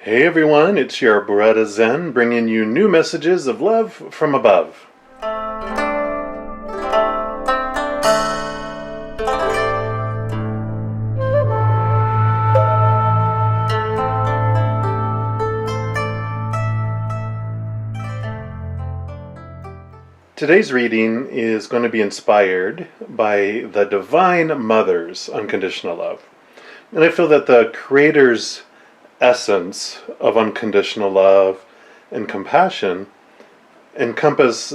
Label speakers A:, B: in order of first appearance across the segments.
A: Hey everyone, it's your brother Zen bringing you new messages of love from above. Today's reading is going to be inspired by the Divine Mother's unconditional love. And I feel that the Creator's essence of unconditional love and compassion encompass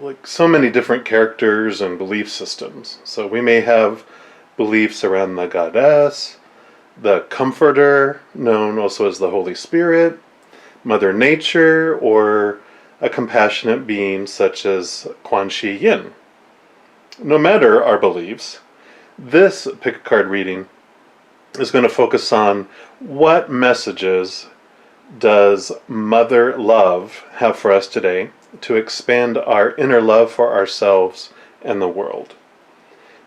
A: like so many different characters and belief systems. So we may have beliefs around the Goddess, the Comforter, known also as the Holy Spirit, Mother Nature, or a compassionate being such as Kuan. No matter our beliefs, this pick a card reading is going to focus on what messages does Mother Love have for us today to expand our inner love for ourselves and the world.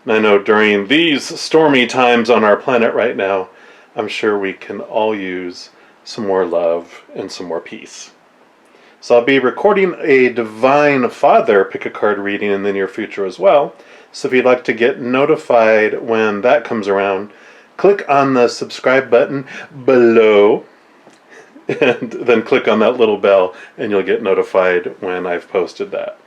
A: And I know during these stormy times on our planet right now, I'm sure we can all use some more love and some more peace. So I'll be recording a Divine Father pick a card reading in the near future as well. So if you'd like to get notified when that comes around, click on the subscribe button below and then click on that little bell and you'll get notified when I've posted that.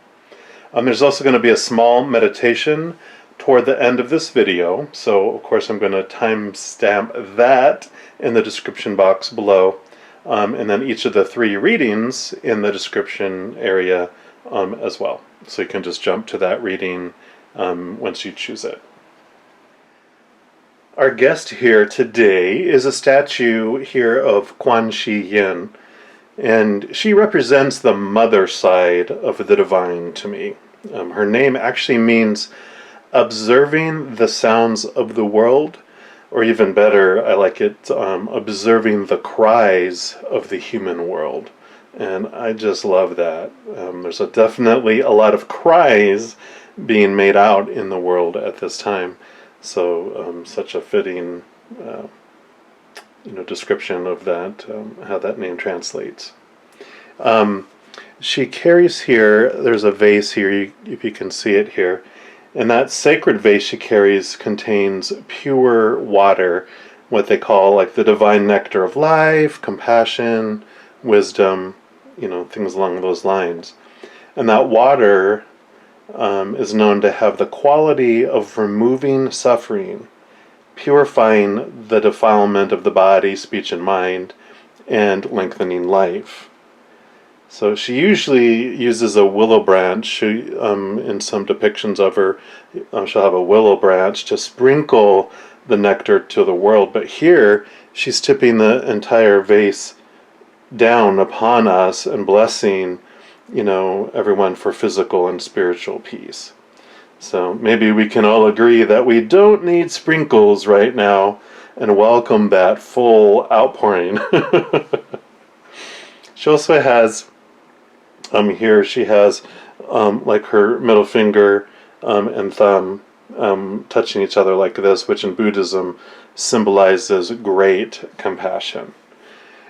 A: There's also going to be a small meditation toward the end of this video. So of course I'm going to timestamp that in the description box below. And then each of the 3 readings in the description area as well. So you can just jump to that reading once you choose it. Our guest here today is a statue here of Kuan, and she represents the mother side of the divine to me. Her name actually means observing the sounds of the world, or even better, I like it, observing the cries of the human world. And I just love that. There's definitely a lot of cries being made out in the world at this time. So such a fitting description of that, how that name translates. She carries here, there's a vase here, if you can see it here. And that sacred vase she carries contains pure water, what they call like the divine nectar of life, compassion, wisdom, things along those lines. And that water is known to have the quality of removing suffering, purifying the defilement of the body, speech, and mind, and lengthening life. So she usually uses a willow branch. In some depictions of her, she'll have a willow branch to sprinkle the nectar to the world. But here, she's tipping the entire vase down upon us and blessing, everyone for physical and spiritual peace. So maybe we can all agree that we don't need sprinkles right now and welcome that full outpouring. She also has here she has like her middle finger and thumb touching each other like this, which in Buddhism symbolizes great compassion.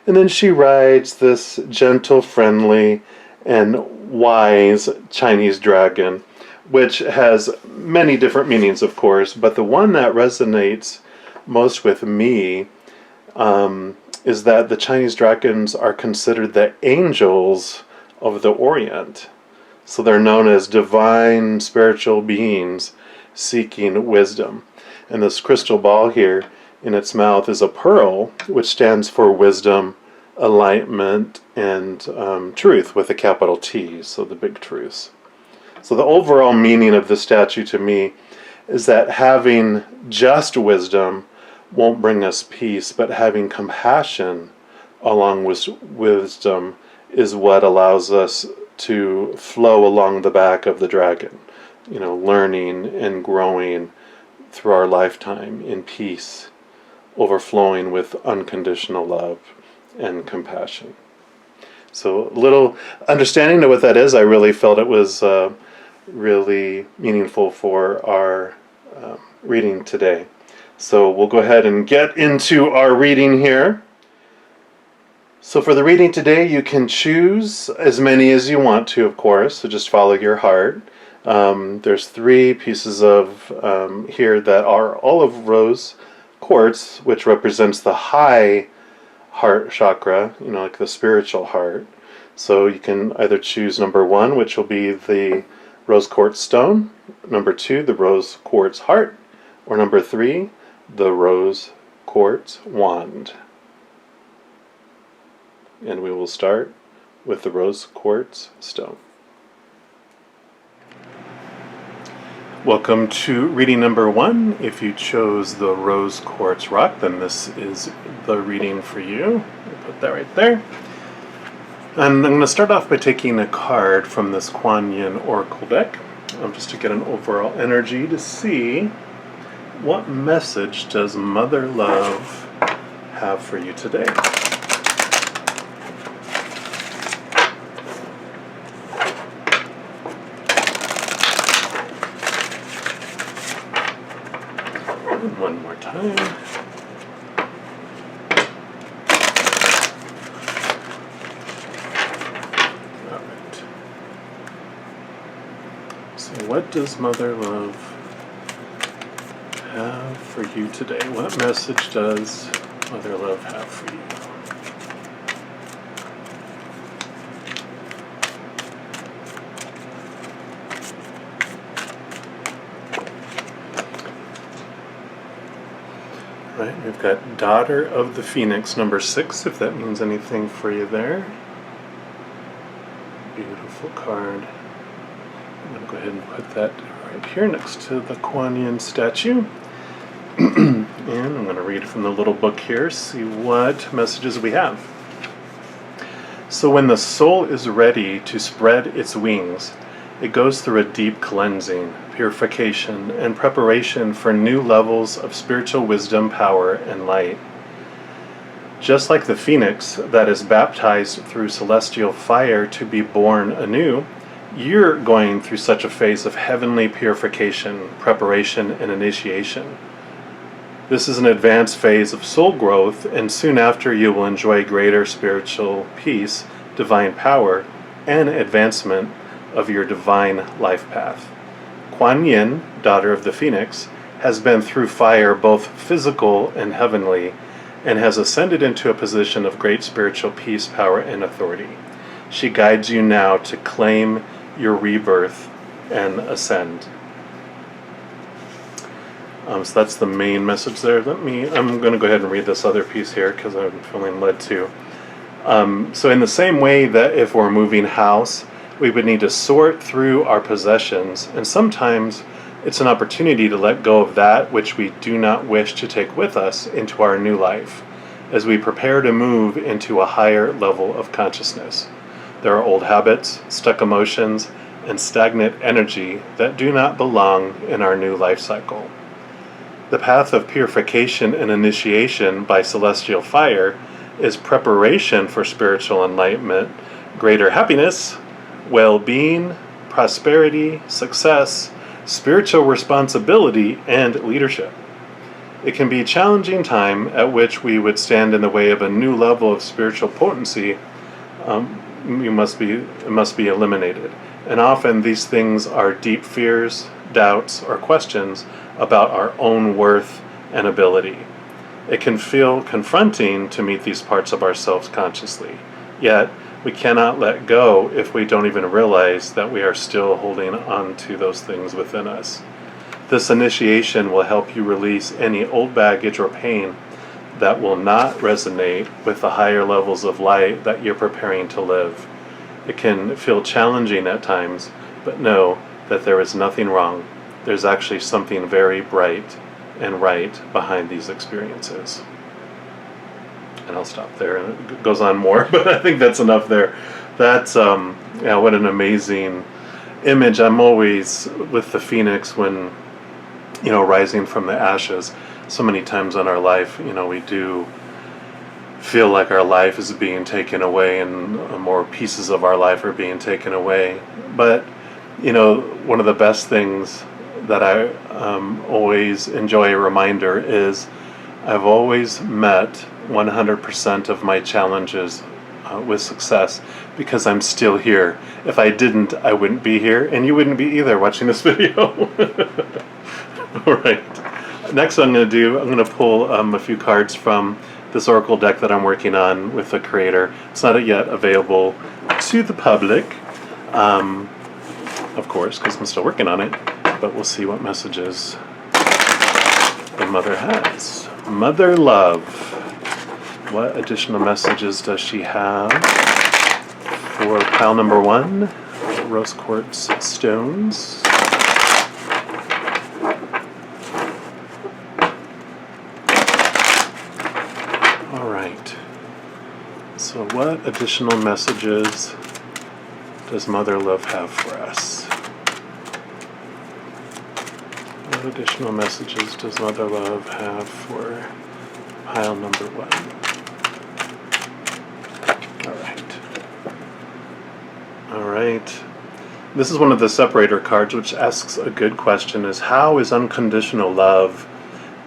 A: And then she rides this gentle, friendly, and wise Chinese dragon, which has many different meanings, of course, but the one that resonates most with me is that the Chinese dragons are considered the angels of the Orient. So they're known as divine spiritual beings seeking wisdom. And this crystal ball here in its mouth is a pearl, which stands for wisdom, enlightenment, and truth with a capital T, so the big truths. So the overall meaning of the statue to me is that having just wisdom won't bring us peace, but having compassion along with wisdom is what allows us to flow along the back of the dragon, learning and growing through our lifetime in peace, overflowing with unconditional love and compassion. So a little understanding of what that is, I really felt it was really meaningful for our reading today. So we'll go ahead and get into our reading here. So for the reading today, you can choose as many as you want to, of course, so just follow your heart. There's 3 pieces of here that are all of rose quartz, which represents the high heart chakra, like the spiritual heart. So you can either choose number 1, which will be the rose quartz stone, number 2, the rose quartz heart, or number 3, the rose quartz wand. And we will start with the rose quartz stone. Welcome to reading number 1. If you chose the rose quartz rock, then this is the reading for you. I'll put that right there. And I'm going to start off by taking a card from this Kuan Oracle deck, just to get an overall energy to see what message does Mother Love have for you today. One more time. All right. So what does Mother Love have for you today? What message does Mother Love have for you? Right, we've got Daughter of the Phoenix, number 6, if that means anything for you there. Beautiful card. I'm going to go ahead and put that right here next to the Kuan statue. And I'm going to read from the little book here, see what messages we have. So when the soul is ready to spread its wings, it goes through a deep cleansing, purification, and preparation for new levels of spiritual wisdom, power, and light. Just like the phoenix that is baptized through celestial fire to be born anew, you're going through such a phase of heavenly purification, preparation, and initiation. This is an advanced phase of soul growth, and soon after you will enjoy greater spiritual peace, divine power, and advancement of your divine life path. Kuan Yin, Daughter of the Phoenix, has been through fire both physical and heavenly, and has ascended into a position of great spiritual peace, power, and authority. She guides you now to claim your rebirth and ascend. So that's the main message there. I'm going to go ahead and read this other piece here because I'm feeling led to. So in the same way that if we're moving house, we would need to sort through our possessions, and sometimes it's an opportunity to let go of that which we do not wish to take with us into our new life, as we prepare to move into a higher level of consciousness. There are old habits, stuck emotions, and stagnant energy that do not belong in our new life cycle. The path of purification and initiation by celestial fire is preparation for spiritual enlightenment, greater happiness, well-being, prosperity, success, spiritual responsibility, and leadership. It can be a challenging time at which we would stand in the way of a new level of spiritual potency. It must be eliminated. And often these things are deep fears, doubts, or questions about our own worth and ability. It can feel confronting to meet these parts of ourselves consciously. Yet, we cannot let go if we don't even realize that we are still holding on to those things within us. This initiation will help you release any old baggage or pain that will not resonate with the higher levels of light that you're preparing to live. It can feel challenging at times, but know that there is nothing wrong. There's actually something very bright and right behind these experiences. And I'll stop there, and it goes on more, but I think that's enough there. That's what an amazing image. I'm always with the phoenix when, rising from the ashes. So many times in our life, we do feel like our life is being taken away, and more pieces of our life are being taken away. But one of the best things that I always enjoy a reminder is I've always met 100% of my challenges with success because I'm still here. If I didn't, I wouldn't be here, and you wouldn't be either watching this video. All right. Next, I'm going to pull a few cards from this oracle deck that I'm working on with the creator. It's not yet available to the public, of course, because I'm still working on it. But we'll see what messages the mother has. Mother love. What additional messages does she have for pile number 1? Rose quartz stones. All right. So what additional messages does Mother Love have for us? What additional messages does Mother Love have for pile number 1? All right. This is one of the separator cards, which asks a good question, is how is unconditional love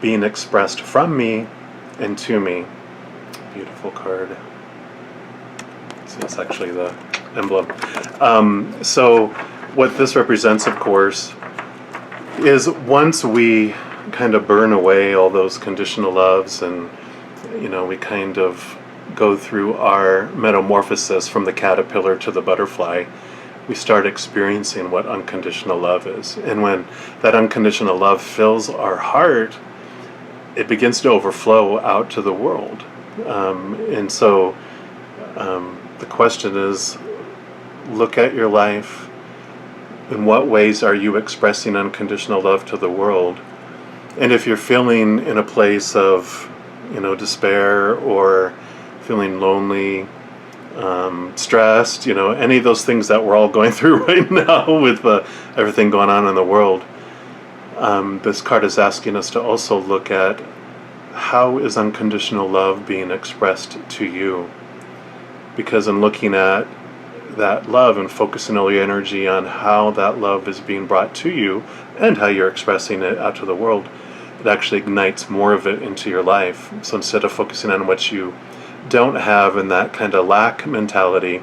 A: being expressed from me and to me? Beautiful card. So it's actually the emblem. So what this represents, of course, is once we kind of burn away all those conditional loves and, we kind of go through our metamorphosis from the caterpillar to the butterfly, we start experiencing what unconditional love is. And when that unconditional love fills our heart, it begins to overflow out to the world. And so the question is, look at your life. In what ways are you expressing unconditional love to the world? And if you're feeling in a place of, despair or feeling lonely, stressed, any of those things that we're all going through right now with everything going on in the world, this card is asking us to also look at how is unconditional love being expressed to you? Because in looking at that love and focusing all your energy on how that love is being brought to you and how you're expressing it out to the world, it actually ignites more of it into your life. So instead of focusing on what you don't have in that kind of lack mentality,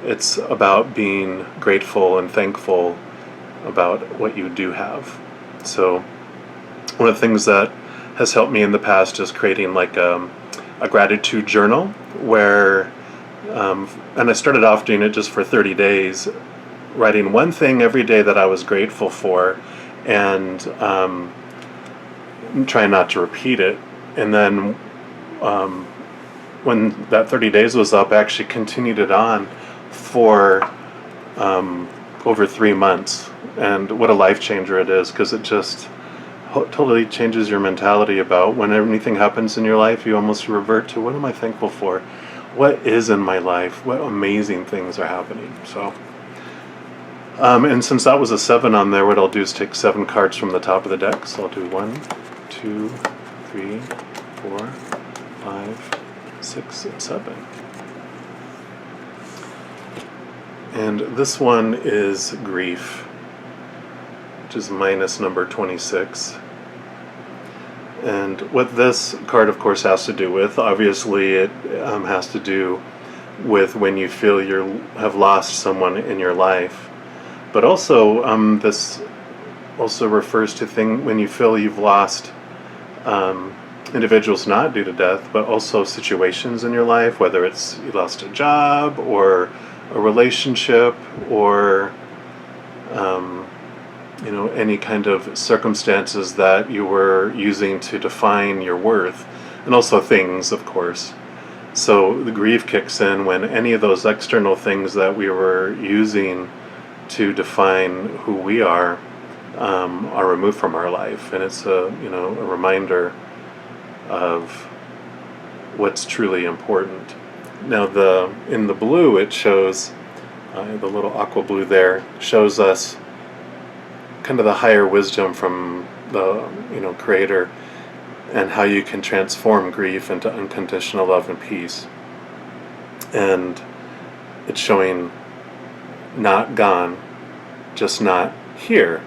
A: it's about being grateful and thankful about what you do have. So one of the things that has helped me in the past is creating like a gratitude journal where and I started off doing it just for 30 days, writing one thing every day that I was grateful for, and trying not to repeat it. And then when that 30 days was up, I actually continued it on for over 3 months. And what a life changer it is, because it just totally changes your mentality about when anything happens in your life, you almost revert to, what am I thankful for? What is in my life? What amazing things are happening? So, and since that was a 7 on there, what I'll do is take 7 cards from the top of the deck. So I'll do 1, 2, 3, 4, 5, 6, and 7. And this one is grief, which is minus number 26. And what this card, of course, has to do with, obviously, it has to do with when you feel you have lost someone in your life. But also, this also refers to when you feel you've lost individuals not due to death, but also situations in your life, whether it's you lost a job or a relationship or any kind of circumstances that you were using to define your worth, and also things, of course. So the grief kicks in when any of those external things that we were using to define who we are removed from our life, and it's a reminder of what's truly important. Now in the blue, it shows the little aqua blue there shows us kind of the higher wisdom from the creator, and how you can transform grief into unconditional love and peace. And it's showing not gone, just not here.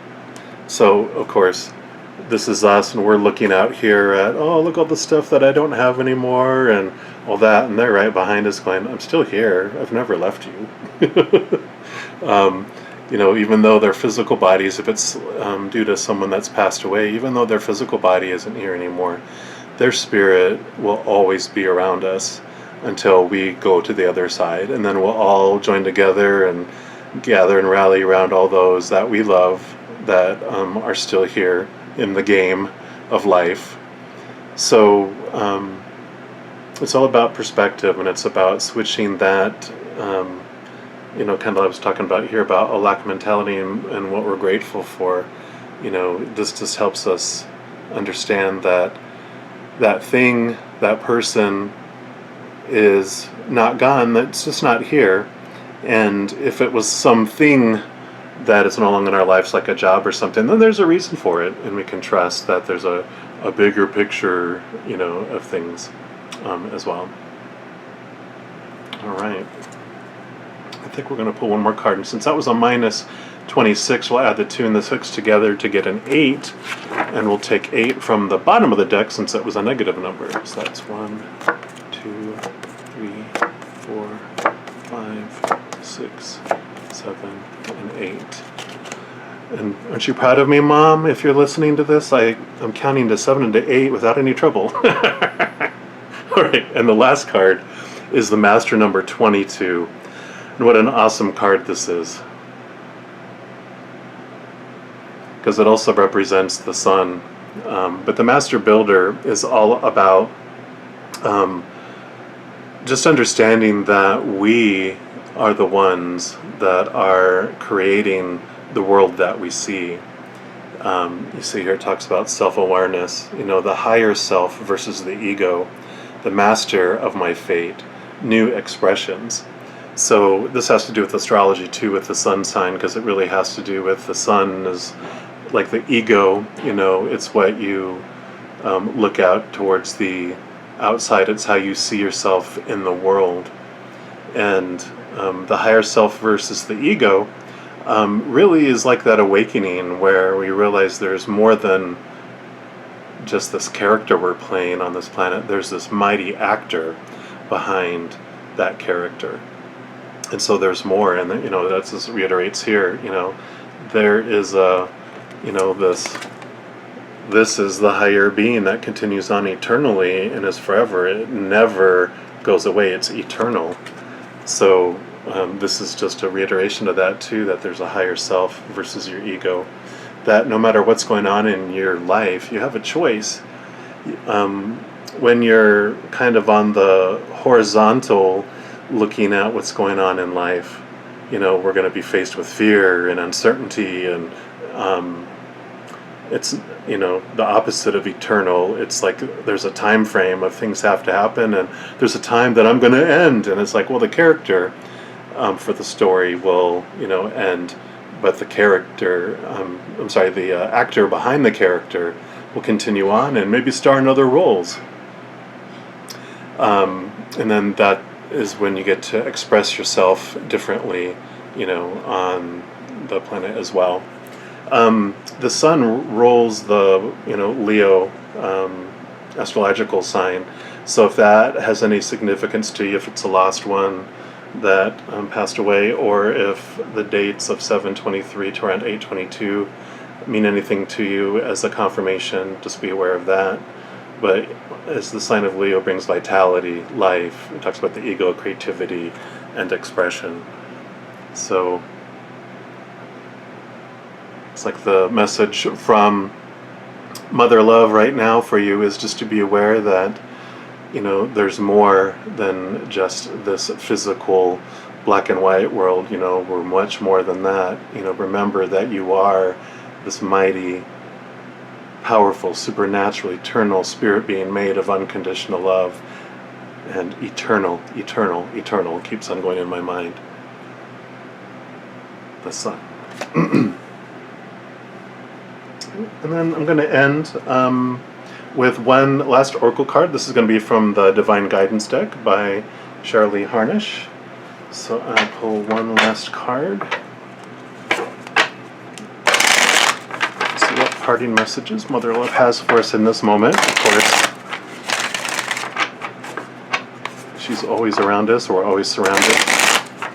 A: So of course this is us, and we're looking out here at, oh, look all the stuff that I don't have anymore, and all that, and they're right behind us going, I'm still here, I've never left you. Even though their physical bodies, if it's due to someone that's passed away, even though their physical body isn't here anymore, their spirit will always be around us until we go to the other side, and then we'll all join together and gather and rally around all those that we love that are still here in the game of life. So it's all about perspective, and it's about switching that, kind of I was talking about here about a lack mentality and what we're grateful for. This just helps us understand that that thing, that person is not gone, that's just not here. And if it was something that is no longer in our lives, like a job or something, then there's a reason for it, and we can trust that there's a bigger picture, of things as well. All right. I think we're going to pull one more card, and since that was a minus 26, we'll add the 2 and the 6 together to get an 8, and we'll take 8 from the bottom of the deck since that was a negative number. So that's 1, 2, 3, 4, 5, 6, 7, and 8. And aren't you proud of me, Mom? If you're listening to this, I'm counting to 7 and to 8 without any trouble. All right, and the last card is the Master number 22. And what an awesome card this is, because it also represents the sun. But the Master Builder is all about just understanding that we are the ones that are creating the world that we see. You see here it talks about self-awareness, the higher self versus the ego, the master of my fate, new expressions. So this has to do with astrology too, with the sun sign, because it really has to do with the sun is like the ego, it's what you look out towards the outside. It's how you see yourself in the world. And the higher self versus the ego really is like that awakening where we realize there's more than just this character we're playing on this planet. There's this mighty actor behind that character. And so there's more, and that just reiterates here, there is this is the higher being that continues on eternally and is forever. It never goes away, it's eternal. So this is just a reiteration of that too, that there's a higher self versus your ego, that no matter what's going on in your life, you have a choice. When you're kind of on the horizontal looking at what's going on in life, we're going to be faced with fear and uncertainty, and it's the opposite of eternal. It's like there's a time frame of things have to happen, and there's a time that I'm going to end, and it's like, well, the character for the story will end, but the character the actor behind the character will continue on and maybe star in other roles, and then that is when you get to express yourself differently, on the planet as well. The sun rolls the, Leo astrological sign. So if that has any significance to you, if it's a lost one that passed away, or if the dates of 7/23 to around 8/22 mean anything to you as a confirmation, just be aware of that. But as the sign of Leo brings vitality, life, it talks about the ego, creativity, and expression. So it's like the message from Mother Love right now for you is just to be aware that, there's more than just this physical black and white world. We're much more than that. Remember that you are this mighty, powerful, supernatural, eternal spirit being made of unconditional love, and eternal keeps on going in my mind. The sun. And then I'm going to end with one last oracle card. This is going to be from the Divine Guidance deck by Cheryl Harnish. So I pull one last card. See what parting messages Mother Love has for us in this moment. Of course, she's always around us, or we're always surrounded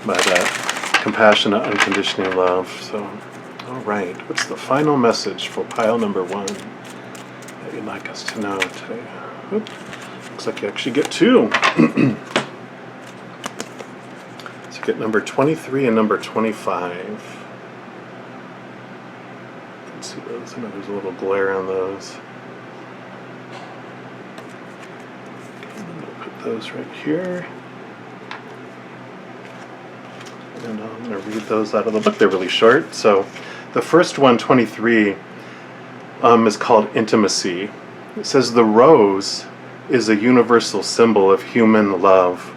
A: by that compassionate, unconditional love. So, all right, what's the final message for pile number 1 that you'd like us to know today? Oop, looks like you actually get 2. So you get number 23 and number 25. See those. I know there's a little glare on those. Okay, I'm going to put those right here. And I'm going to read those out of the book. They're really short. So the first one, 23, is called Intimacy. It says, the rose is a universal symbol of human love.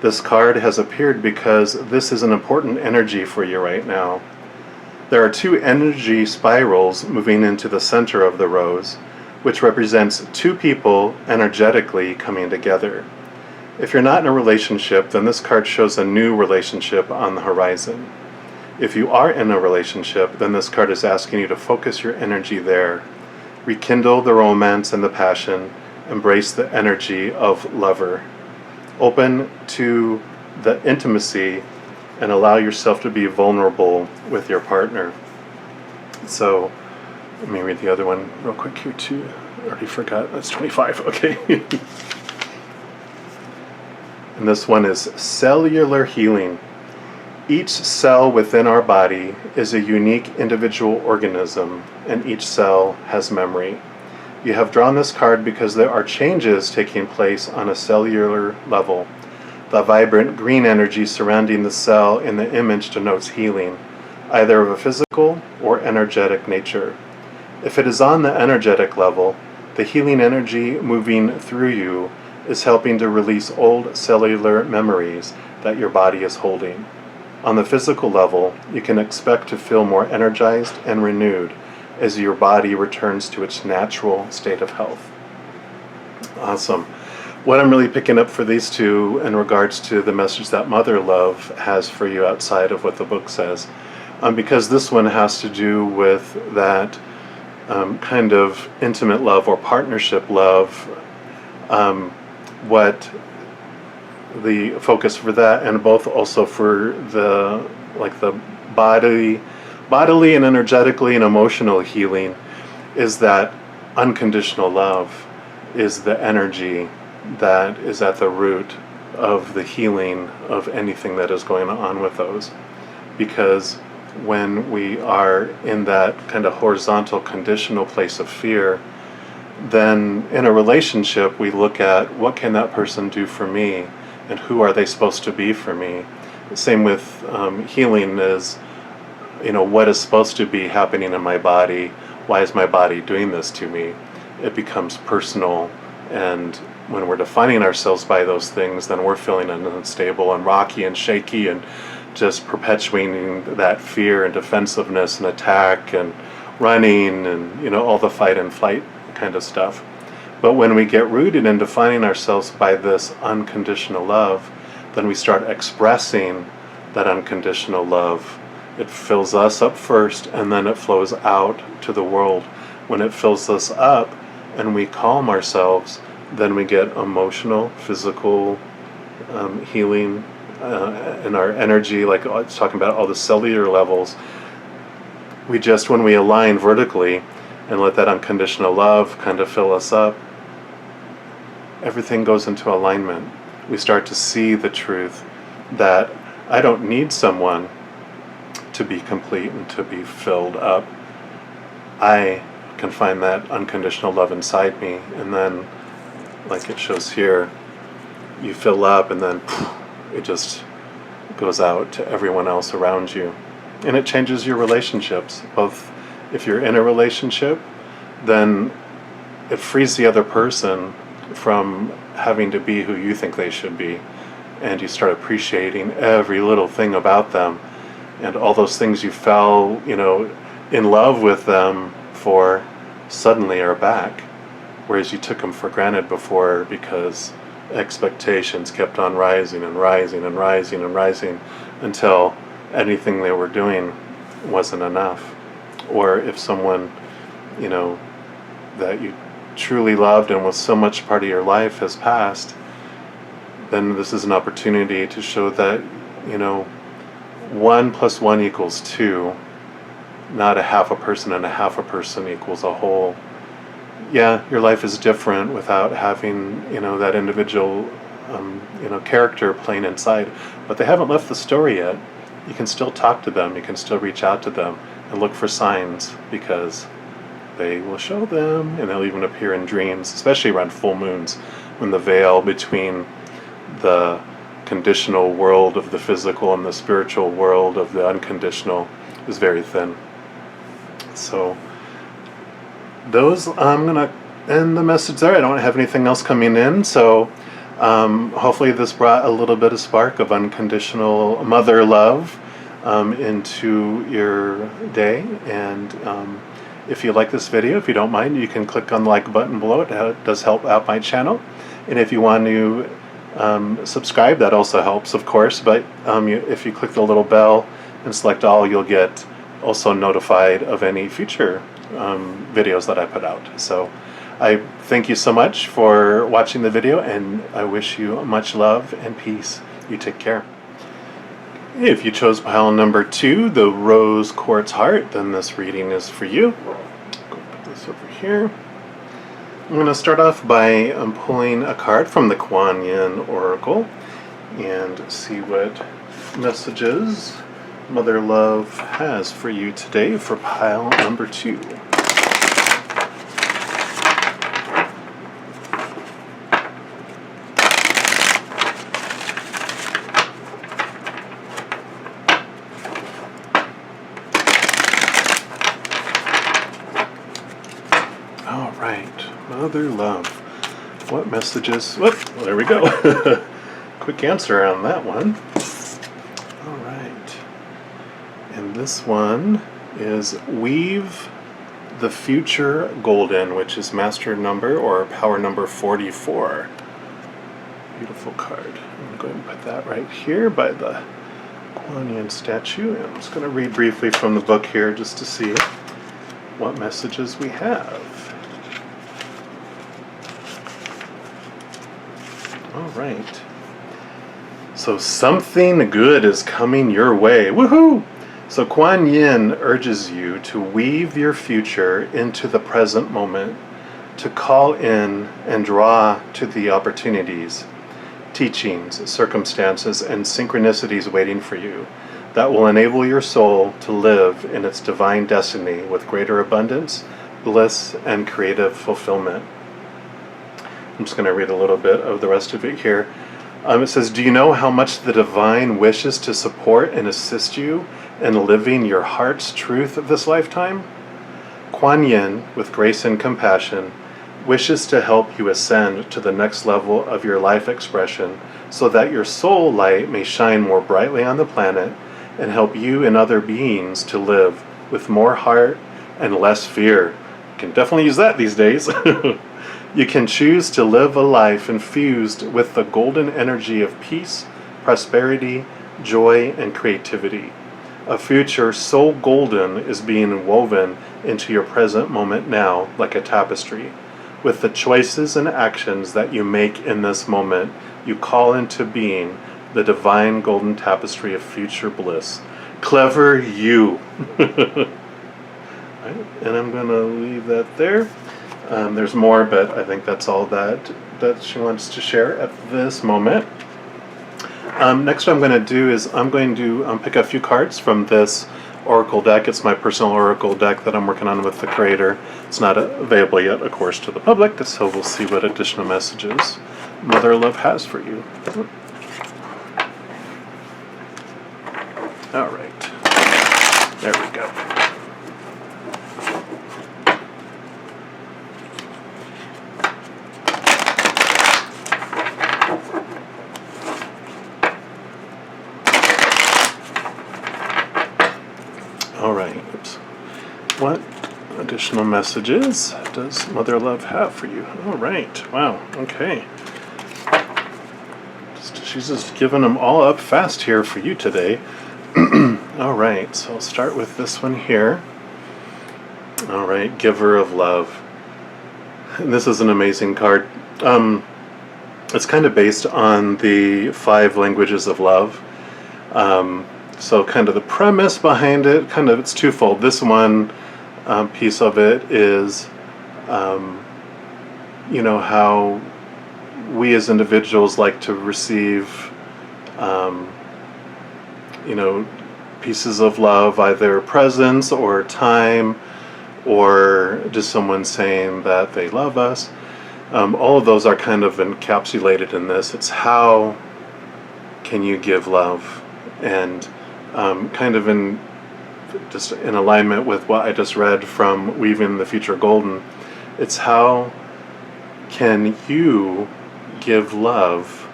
A: This card has appeared because this is an important energy for you right now. There are 2 energy spirals moving into the center of the rose, which represents 2 people energetically coming together. If you're not in a relationship, then this card shows a new relationship on the horizon. If you are in a relationship, then this card is asking you to focus your energy there. Rekindle the romance and the passion. Embrace the energy of lover. Open to the intimacy and allow yourself to be vulnerable with your partner. So, let me read the other one real quick here too. I already forgot. That's 25. Okay. And this one is cellular healing. Each cell within our body is a unique individual organism, and each cell has memory. You have drawn this card because there are changes taking place on a cellular level. The vibrant green energy surrounding the cell in the image denotes healing, either of a physical or energetic nature. If it is on the energetic level, the healing energy moving through you is helping to release old cellular memories that your body is holding. On the physical level, you can expect to feel more energized and renewed as your body returns to its natural state of health. Awesome. What I'm really picking up for these 2 in regards to the message that Mother Love has for you outside of what the book says, because this one has to do with that kind of intimate love or partnership love, what the focus for that, and both also for the bodily and energetically and emotional healing, is that unconditional love is the energy that is at the root of the healing of anything that is going on with those. Because when we are in that kind of horizontal conditional place of fear, then in a relationship we look at what can that person do for me and who are they supposed to be for me. Same with healing is, what is supposed to be happening in my body? Why is my body doing this to me? It becomes personal, and when we're defining ourselves by those things, then we're feeling unstable and rocky and shaky and just perpetuating that fear and defensiveness and attack and running and all the fight and flight kind of stuff. But when we get rooted in defining ourselves by this unconditional love, then we start expressing that unconditional love. It fills us up first, and then it flows out to the world. When it fills us up and we calm ourselves, then we get emotional, physical healing in our energy, like it's talking about all the cellular levels. When we align vertically and let that unconditional love kind of fill us up, everything goes into alignment. We start to see the truth that I don't need someone to be complete and to be filled up. I can find that unconditional love inside me, and then, like it shows here, you fill up and then it just goes out to everyone else around you. And it changes your relationships. Both if you're in a relationship, then it frees the other person from having to be who you think they should be, and you start appreciating every little thing about them, and all those things you fell in love with them for suddenly are back, whereas you took them for granted before because expectations kept on rising and rising and rising and rising until anything they were doing wasn't enough. Or if someone that you truly loved and was so much part of your life has passed, then this is an opportunity to show that 1 + 1 = 2, not a half a person and a half a person equals a whole. Yeah, your life is different without having that individual character playing inside, but they haven't left the story yet. You can still talk to them, you can still reach out to them and look for signs, because they will show them, and they'll even appear in dreams, especially around full moons, when the veil between the conditional world of the physical and the spiritual world of the unconditional is very thin. So I'm going to end the message there. I don't have anything else coming in, so hopefully this brought a little bit of spark of unconditional mother love into your day. And if you like this video, if you don't mind, you can click on the like button below. It does help out my channel. And if you want to subscribe, that also helps, of course. But if you click the little bell and select all, you'll get also notified of any future videos that I put out. So I thank you so much for watching the video, and I wish you much love and peace. You take care. If you chose pile number 2, the rose quartz heart, then this reading is for you. Go put this over here. I'm going to start off by pulling a card from the Kuan Oracle and see what messages Mother Love has for you today for pile number 2. All right, Mother Love, what messages? Whoop, well, there we go. Quick answer on that one. All right, and this one is Weave the Future Golden, which is master number or power number 44. Beautiful card. I'm going to go ahead and put that right here by the Kuan statue. And I'm just going to read briefly from the book here just to see what messages we have. All right. So something good is coming your way. Woohoo! So Kuan Yin urges you to weave your future into the present moment, to call in and draw to the opportunities, teachings, circumstances, and synchronicities waiting for you that will enable your soul to live in its divine destiny with greater abundance, bliss, and creative fulfillment. I'm just going to read a little bit of the rest of it here. It says, do you know how much the divine wishes to support and assist you in living your heart's truth of this lifetime? Kuan Yin, with grace and compassion, wishes to help you ascend to the next level of your life expression so that your soul light may shine more brightly on the planet and help you and other beings to live with more heart and less fear. You can definitely use that these days. You can choose to live a life infused with the golden energy of peace, prosperity, joy, and creativity. A future so golden is being woven into your present moment now like a tapestry. With the choices and actions that you make in this moment, you call into being the divine golden tapestry of future bliss. Clever you! Right, and I'm going to leave that there. There's more, but I think that's all that she wants to share at this moment. Next what I'm going to do is I'm going to pick a few cards from this oracle deck. It's my personal oracle deck that I'm working on with the creator. It's not available yet, of course, to the public, so we'll see what additional messages Mother Love has for you. All right, there we go. All right, oops. What additional messages does Mother Love have for you? All right, wow, okay. She's just giving them all up fast here for you today. All right, so I'll start with this one here. All right, giver of love. And this is an amazing card. It's kind of based on the 5 languages of love. So kind of the premise behind it, kind of it's twofold. This one piece of it is, how we as individuals like to receive, pieces of love, either presence or time, or just someone saying that they love us. All of those are kind of encapsulated in this. It's how can you give love, and kind of just in alignment with what I just read from Weaving the Future Golden. It's how can you give love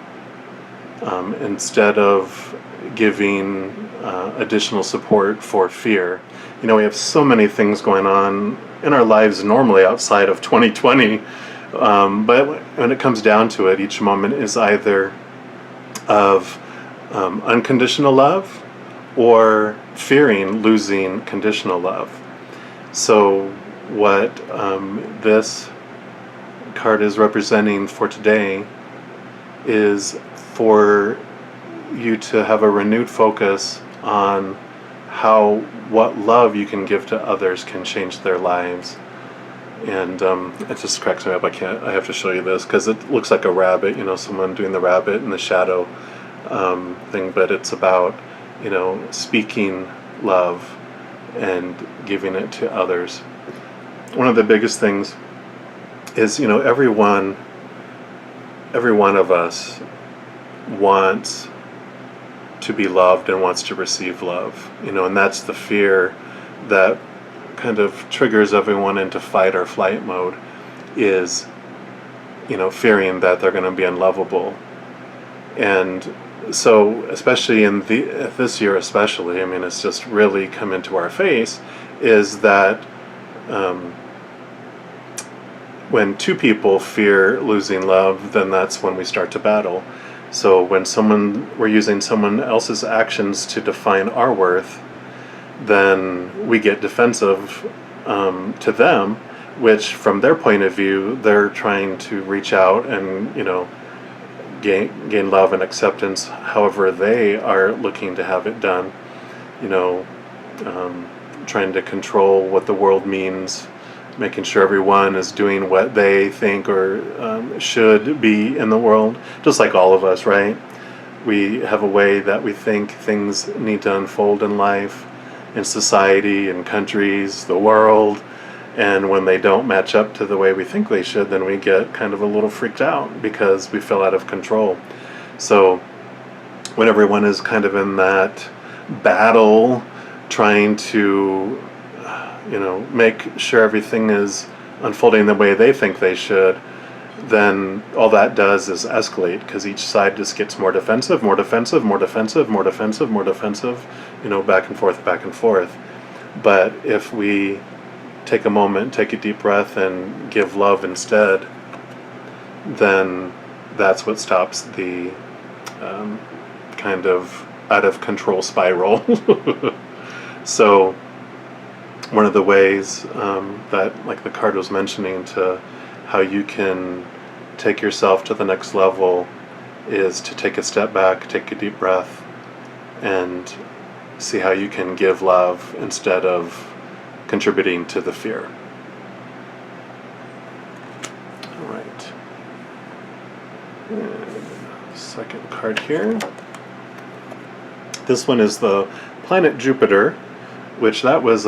A: instead of giving additional support for fear. We have so many things going on in our lives normally outside of 2020, but when it comes down to it, each moment is either of unconditional love or fearing losing conditional love. So what this card is representing for today is for you to have a renewed focus on what love you can give to others can change their lives. And it just cracks me up. I have to show you this because it looks like a rabbit, someone doing the rabbit in the shadow thing, but it's about, speaking love and giving it to others. One of the biggest things is, every one of us wants to be loved and wants to receive love, and that's the fear that kind of triggers everyone into fight or flight mode, is, fearing that they're going to be unlovable. And so, especially in this year especially, it's just really come into our face, is that when 2 people fear losing love, then that's when we start to battle. So when we're using someone else's actions to define our worth, then we get defensive to them, which from their point of view, they're trying to reach out and, gain love and acceptance however they are looking to have it done, trying to control what the world means, making sure everyone is doing what they think or should be in the world, just like all of us, right? We have a way that we think things need to unfold in life, in society, in countries, the world, and when they don't match up to the way we think they should, then we get kind of a little freaked out because we feel out of control. So when everyone is kind of in that battle, trying to make sure everything is unfolding the way they think they should, then all that does is escalate, because each side just gets more defensive, more defensive, more defensive, more defensive, more defensive, back and forth, back and forth. But if we take a moment, take a deep breath, and give love instead, then that's what stops the kind of out of control spiral. So one of the ways that, like the card was mentioning, to how you can take yourself to the next level is to take a step back, take a deep breath, and see how you can give love instead of contributing to the fear. All right. And second card here. This one is the planet Jupiter, which that was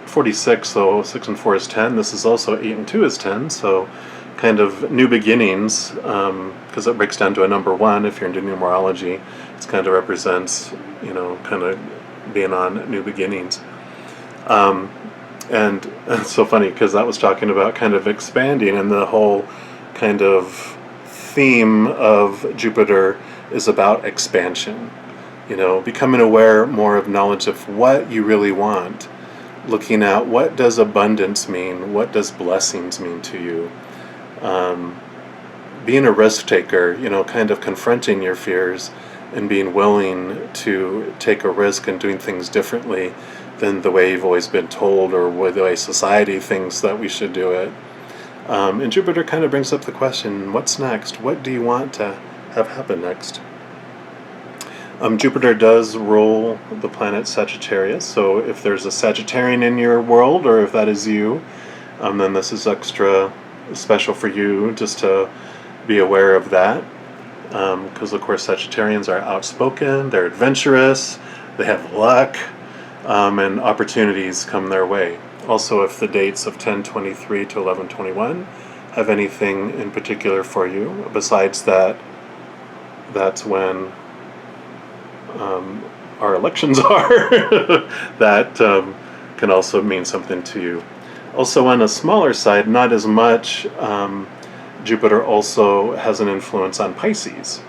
A: 46, so 6 and 4 is 10. This is also 8 and 2 is 10, so kind of new beginnings, because it breaks down to a number 1 if you're into numerology. It kind of represents, kind of being on new beginnings. And it's so funny because that was talking about kind of expanding, and the whole kind of theme of Jupiter is about expansion. Becoming aware more of knowledge of what you really want, looking at what does abundance mean, what does blessings mean to you, being a risk taker, kind of confronting your fears and being willing to take a risk and doing things differently than the way you've always been told or the way society thinks that we should do it. And Jupiter kind of brings up the question, what's next? What do you want to have happen next? Jupiter does rule the planet Sagittarius, so if there's a Sagittarian in your world, or if that is you, then this is extra special for you just to be aware of that. Because of course Sagittarians are outspoken, they're adventurous, they have luck, and opportunities come their way. Also, if the dates of 10/23 to 11/21 have anything in particular for you, besides that, that's when our elections are, that can also mean something to you. Also, on a smaller side, not as much, Jupiter also has an influence on Pisces.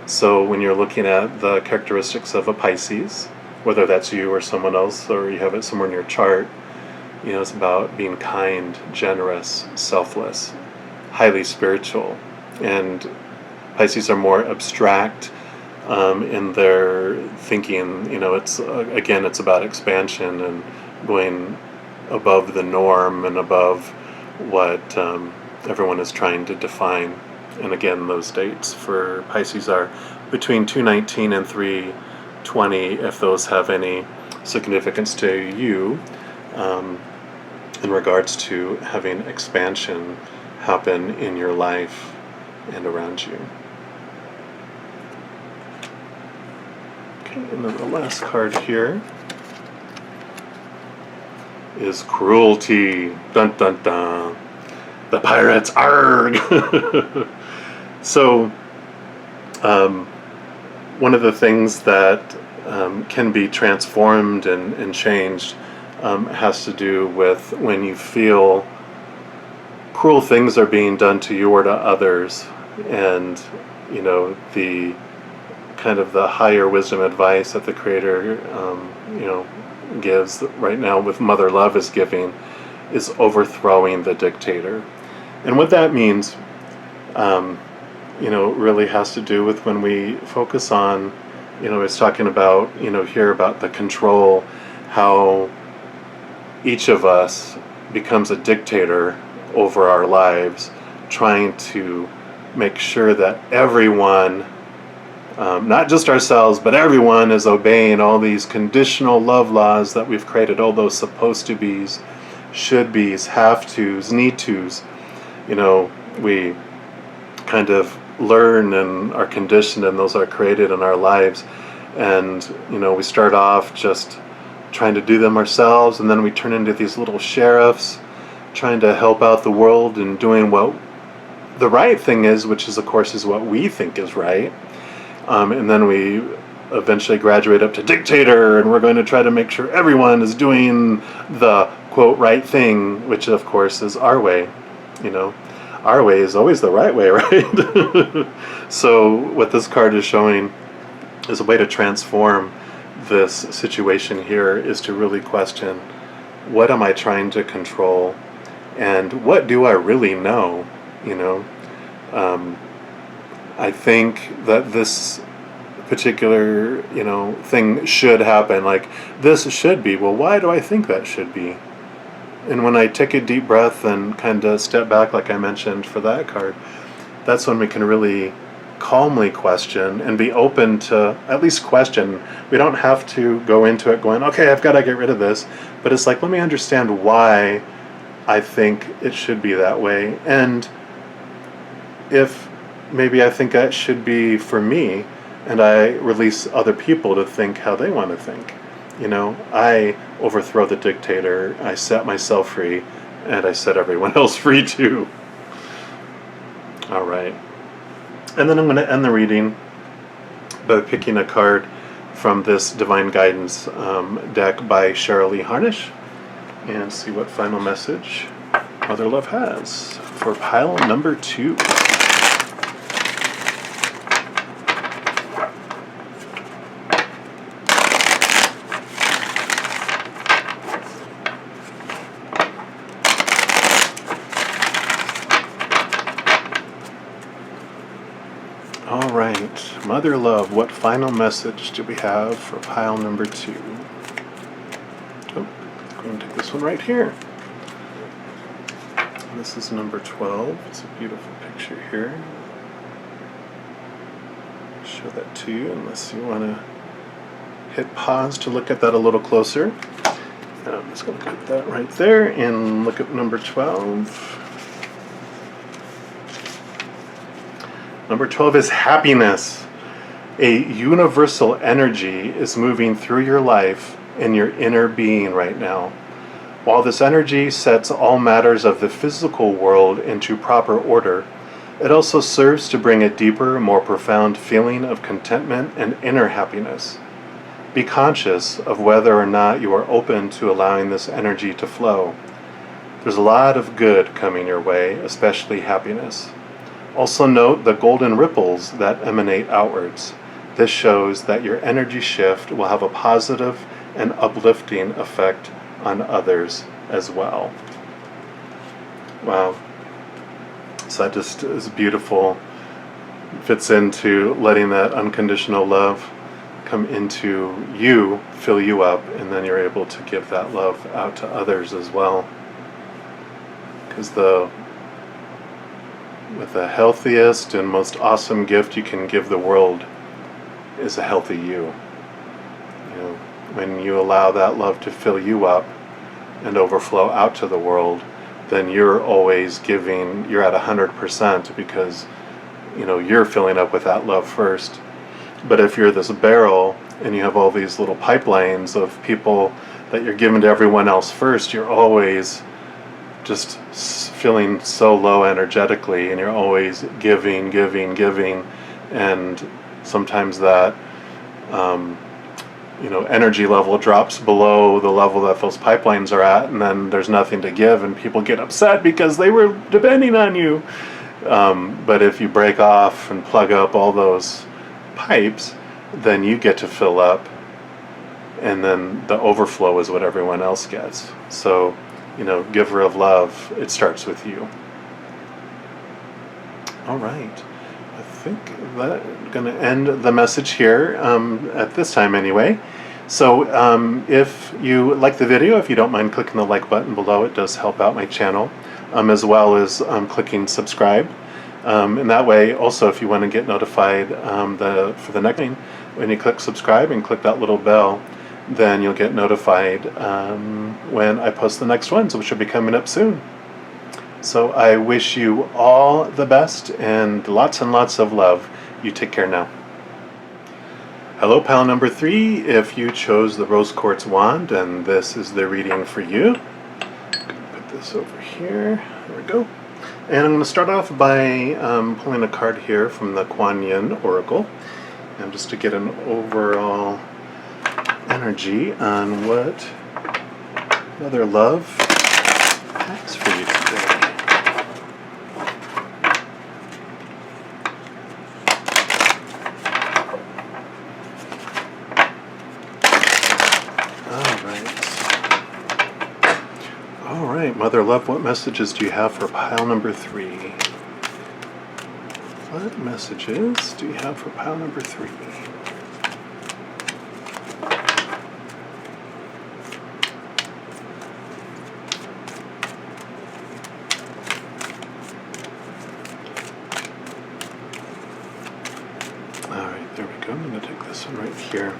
A: So when you're looking at the characteristics of a Pisces, whether that's you or someone else, or you have it somewhere in your chart, it's about being kind, generous, selfless, highly spiritual. And Pisces are more abstract in their thinking. It's it's about expansion and going above the norm and above what everyone is trying to define. And again, those dates for Pisces are between 2/19 and 3/20, if those have any significance to you in regards to having expansion happen in your life and around you. Okay, and then the last card here is Cruelty. Dun dun dun. The pirates, arg! So, one of the things that can be transformed and changed has to do with when you feel cruel things are being done to you or to others, and the kind of the higher wisdom advice that the Creator gives right now with Mother Love is giving is overthrowing the dictator. And what that means really has to do with when we focus on, it's talking about, here about the control, how each of us becomes a dictator over our lives, trying to make sure that everyone, not just ourselves, but everyone is obeying all these conditional love laws that we've created, all those supposed to be's, should be's, have to's, need to's. We kind of learn and are conditioned, and those are created in our lives. And, we start off just trying to do them ourselves, and then we turn into these little sheriffs trying to help out the world and doing what the right thing is, which is, of course, is what we think is right. And then we eventually graduate up to dictator, and we're going to try to make sure everyone is doing the, quote, right thing, which, of course, is our way. Our way is always the right way, right? So what this card is showing is a way to transform this situation here is to really question, what am I trying to control, and what do I really know? I think that this particular thing should happen, like this should be. Well, why do I think that should be? And when I take a deep breath and kind of step back, like I mentioned for that card, that's when we can really calmly question and be open to at least question. We don't have to go into it going, okay, I've got to get rid of this. But it's like, let me understand why I think it should be that way. And if maybe I think that should be for me, and I release other people to think how they want to think. I overthrow the dictator, I set myself free, and I set everyone else free too. All right. And then I'm going to end the reading by picking a card from this Divine Guidance deck by Cheryl Harnish, and see what final message Mother Love has for pile number 2. All right, Mother Love, what final message do we have for pile number 2? Oh, going to take this one right here. This is number 12. It's a beautiful picture here. Show that to you unless you want to hit pause to look at that a little closer. And I'm just going to put that right there and look at number 12. Number 12 is happiness. A universal energy is moving through your life and your inner being right now. While this energy sets all matters of the physical world into proper order, it also serves to bring a deeper, more profound feeling of contentment and inner happiness. Be conscious of whether or not you are open to allowing this energy to flow. There's a lot of good coming your way, especially happiness. Also note the golden ripples that emanate outwards. This shows that your energy shift will have a positive and uplifting effect on others as well. Wow. So that just is beautiful. Fits into letting that unconditional love come into you, fill you up, and then you're able to give that love out to others as well. Because with the healthiest and most awesome gift you can give the world is a healthy you. You know, when you allow that love to fill you up and overflow out to the world, then you're always giving, you're at 100% because, you know, you're filling up with that love first. But if you're this barrel and you have all these little pipelines of people that you're giving to everyone else first, you're always just feeling so low energetically, and you're always giving, and sometimes that energy level drops below the level that those pipelines are at, and then there's nothing to give, and people get upset because they were depending on you. But if you break off and plug up all those pipes, then you get to fill up, and then the overflow is what everyone else gets. So, giver of love, it starts with you. All right. I think that's going to end the message here at this time anyway. So if you like the video, if you don't mind clicking the like button below, it does help out my channel, as well as clicking subscribe. And that way, also, if you want to get notified for the next thing, when you click subscribe and click that little bell, then you'll get notified when I post the next ones, which will be coming up soon. So I wish you all the best and lots of love. You take care now. Hello, pile number 3. If you chose the rose quartz wand, and this is the reading for you. Put this over here. There we go. And I'm going to start off by pulling a card here from the Kuan Oracle, and just to get an overall energy on what Mother Love has for you today. All right, Mother Love, what messages do you have for pile number 3? What messages do you have for pile number 3? There we go. I'm going to take this one right here.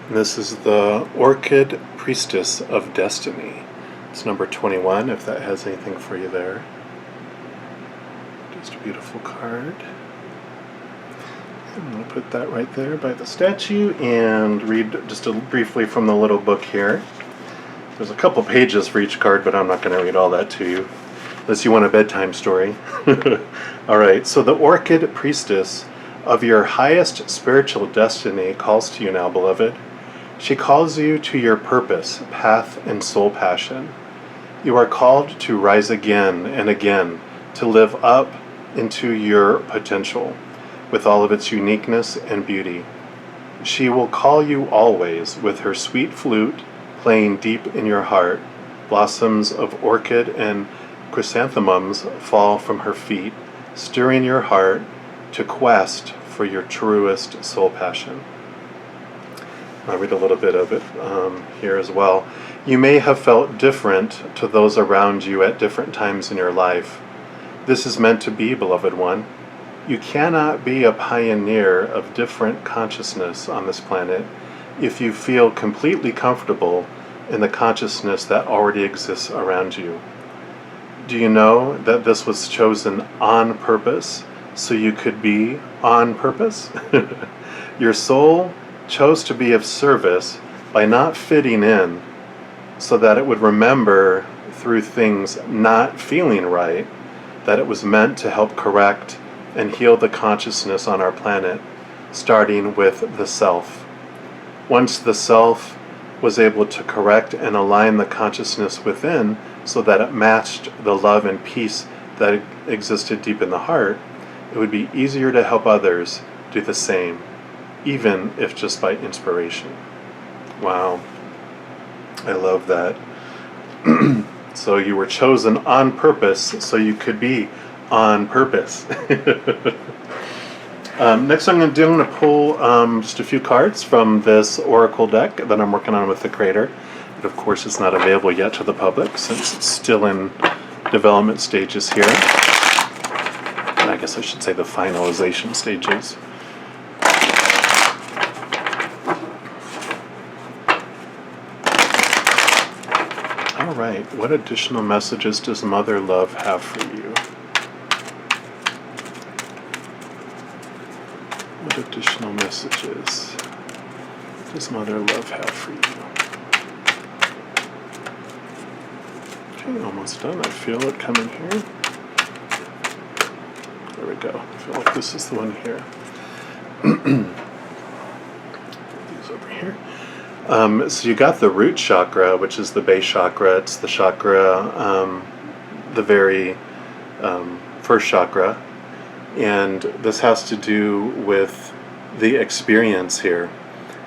A: And this is the Orchid Priestess of Destiny. It's number 21, if that has anything for you there. Just a beautiful card. I'm going to put that right there by the statue and read just briefly from the little book here. There's a couple pages for each card, but I'm not going to read all that to you, unless you want a bedtime story. Alright, so the Orchid Priestess of your highest spiritual destiny calls to you now, beloved. She calls you to your purpose, path, and soul passion. You are called to rise again and again, to live up into your potential, with all of its uniqueness and beauty. She will call you always with her sweet flute playing deep in your heart. Blossoms of orchid and chrysanthemums fall from her feet, stirring your heart to quest for your truest soul passion. I'll read a little bit of it here as well. You may have felt different to those around you at different times in your life. This is meant to be, beloved one. You cannot be a pioneer of different consciousness on this planet if you feel completely comfortable in the consciousness that already exists around you. Do you know that this was chosen on purpose so you could be on purpose? Your soul chose to be of service by not fitting in so that it would remember through things not feeling right that it was meant to help correct and heal the consciousness on our planet, starting with the self. Once the self was able to correct and align the consciousness within so that it matched the love and peace that existed deep in the heart, it would be easier to help others do the same, even if just by inspiration. Wow, I love that. So you were chosen on purpose so you could be on purpose. Next I'm going to pull just a few cards from this Oracle deck that I'm working on with the creator. It of course is not available yet to the public since it's still in development stages here. I guess I should say the finalization stages. Alright, what additional messages does Mother Love have for you? What additional messages does Mother Love have for you? Okay, almost done. I feel it coming here. There we go. I feel like this is the one here. These over here. So you got the root chakra, which is the base chakra. It's the chakra, the very first chakra. And this has to do with the experience here.